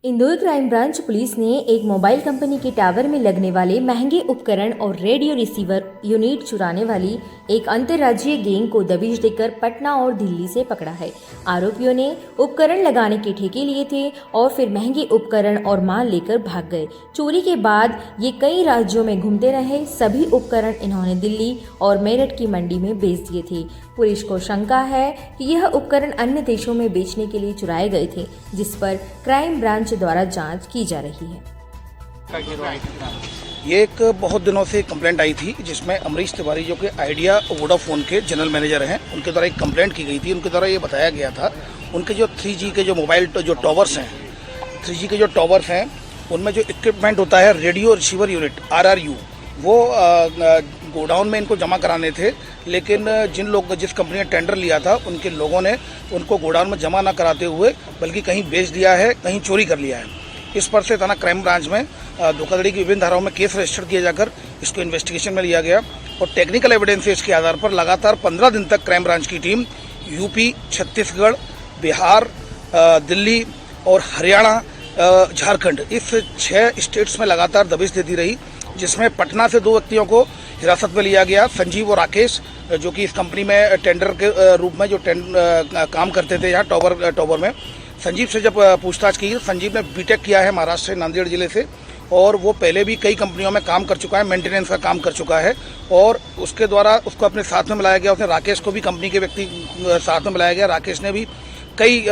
Indore crime branch police ने एक mobile company के टावर में लगने वाले महंगे उपकरण और रेडियो रिसीवर यूनिट चुराने वाली एक अंतर्राज्यीय गैंग को दबिश देकर पटना और दिल्ली से पकड़ा है। आरोपियों ने उपकरण लगाने के ठेके लिए थे और फिर महंगे उपकरण और माल लेकर भाग गए। चोरी के बाद ये कई राज्यों में घूमते रहे। सभी उपकरण इन्होंने दिल्ली और मेरठ की मंडी में बेच दिए थे। पुलिस को शंका है कि यह उपकरण अन्य देशों में बेचने के लिए चुराए गए थे, जिस पर क्राइम ब्रांच द्वारा जांच की जा रही है। ये एक बहुत दिनों से कंप्लेंट आई थी जिसमें अमरीश तिवारी जो कि आइडिया वोडाफोन के जनरल मैनेजर हैं, उनके द्वारा एक कंप्लेंट की गई थी। उनके द्वारा ये बताया गया था उनके जो 3G के जो मोबाइल जो टॉवर्स हैं, 3G के जो टॉवर्स हैं उनमें जो इक्विपमेंट होता है रेडियो रिसीवर यूनिट RRU, वो गोडाउन में इनको जमा कराने थे। लेकिन जिस कंपनी ने टेंडर लिया था उनके लोगों ने उनको गोडाउन में जमा न कराते हुए बल्कि कहीं बेच दिया है, कहीं चोरी कर लिया है। इस पर से थाना क्राइम ब्रांच में धोखाधड़ी की विभिन्न धाराओं में केस रजिस्टर किया जाकर इसको इन्वेस्टिगेशन में लिया गया और टेक्निकल एविडेंसेस के आधार पर लगातार 15 दिन तक क्राइम ब्रांच की टीम यूपी, छत्तीसगढ़, बिहार, दिल्ली और हरियाणा, झारखंड, इस 6 स्टेट्स में लगातार दबिश देती रही, जिसमें पटना से 2 व्यक्तियों को हिरासत में लिया गया, संजीव और राकेश, जो कि इस कंपनी में टेंडर के रूप में जो काम करते थे यहाँ टॉवर में। संजीव से जब पूछताछ की, संजीव ने बीटेक किया है महाराष्ट्र से, नांदेड़ जिले से, और वो पहले भी कई कंपनियों में काम कर चुका है, मेंटेनेंस का काम कर चुका है और उसके द्वारा उसको अपने साथ में मिलाया गया। उसने राकेश को भी कंपनी के व्यक्ति साथ में मिलाया गया। राकेश ने भी कई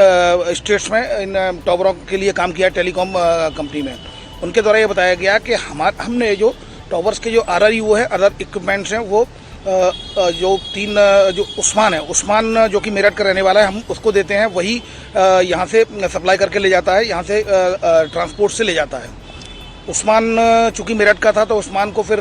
स्टेट्स में इन टॉवरों के लिए काम किया, टेलीकॉम कंपनी में। उनके द्वारा ये बताया गया कि हमने जो टॉवर्स के जो RRU है, अदर इक्विपमेंट्स हैं, वो जो 3 जो उस्मान जो कि मेरठ का रहने वाला है, हम उसको देते हैं, वही यहाँ से सप्लाई करके ले जाता है, यहाँ से ट्रांसपोर्ट से ले जाता है। उस्मान चूंकि मेरठ का था तो उस्मान को फिर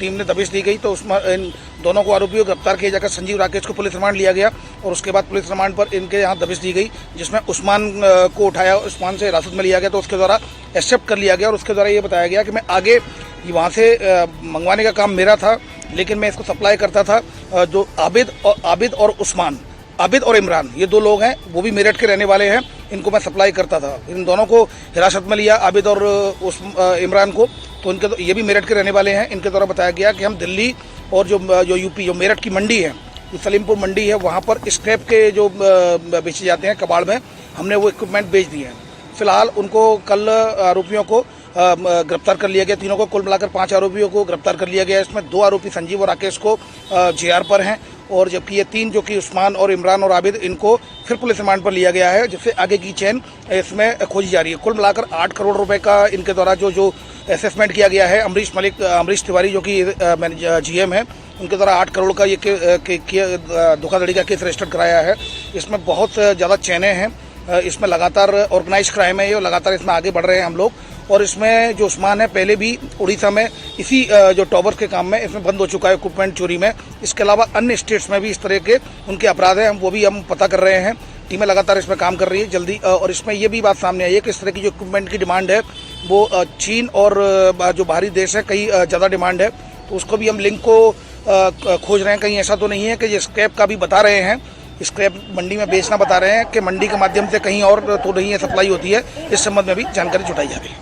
टीम ने दबिश दी गई, तो इन दोनों को आरोपियों को गिरफ्तार किया जाकर संजीव, राकेश को पुलिस रिमांड लिया गया और उसके बाद पुलिस रिमांड पर इनके यहाँ दबिश दी गई, जिसमें उस्मान को उठाया, उस्मान से हिरासत में लिया गया, तो उसके द्वारा एक्सेप्ट कर लिया गया और उसके द्वारा ये बताया गया कि मैं आगे वहाँ से मंगवाने का काम मेरा था, लेकिन मैं इसको सप्लाई करता था। जो आबिद और उस्मान, आबिद और इमरान, ये 2 लोग हैं, वो भी मेरठ के रहने वाले हैं, इनको मैं सप्लाई करता था। इन दोनों को हिरासत में लिया, आबिद और इमरान को, तो इनके ये भी मेरठ के रहने वाले हैं। इनके द्वारा बताया गया कि हम दिल्ली और जो यूपी, जो मेरठ की मंडी है, जो सलीमपुर मंडी है, वहाँ पर स्क्रैप के जो बेचे जाते हैं कबाड़ में, हमने वो इक्विपमेंट बेच दिए हैं। फिलहाल उनको कल आरोपियों को गिरफ्तार कर लिया गया। तीनों को कुल मिलाकर 5 आरोपियों को गिरफ्तार कर लिया गया। इसमें 2 आरोपी संजीव और राकेश को JR पर हैं और जबकि ये 3 जो कि उस्मान और इमरान और आबिद, इनको फिर पुलिस रिमांड पर लिया गया है, जिससे आगे की चेन इसमें खोजी जा रही है। कुल मिलाकर 8 करोड़ रुपए का इनके द्वारा जो असेसमेंट किया गया है। अमरीश तिवारी जो कि GM है, उनके द्वारा 8 करोड़ का ये धोखाधड़ी का केस रजिस्टर कराया है। इसमें बहुत ज़्यादा चैनें हैं, इसमें लगातार ऑर्गेनाइज क्राइम है ये, लगातार इसमें आगे बढ़ रहे हैं हम लोग। और इसमें जो उस्मान है, पहले भी उड़ीसा में इसी जो टॉवर के काम में इसमें बंद हो चुका है इक्विपमेंट चोरी में। इसके अलावा अन्य स्टेट्स में भी इस तरह के उनके अपराध हैं, वो भी हम पता कर रहे हैं। टीमें लगातार इसमें काम कर रही है जल्दी। और इसमें ये भी बात सामने आई है कि इस तरह की जो इक्विपमेंट की डिमांड है, वो चीन और जो बाहरी देश है, कई ज़्यादा डिमांड है, तो उसको भी हम लिंक को खोज रहे हैं। कहीं ऐसा तो नहीं है कि ये स्क्रैप का भी बता रहे हैं, स्क्रैप मंडी में बेचना बता रहे हैं कि मंडी के माध्यम से कहीं और तो नहीं है सप्लाई होती है। इस संबंध में भी जानकारी जुटाई जा रही है।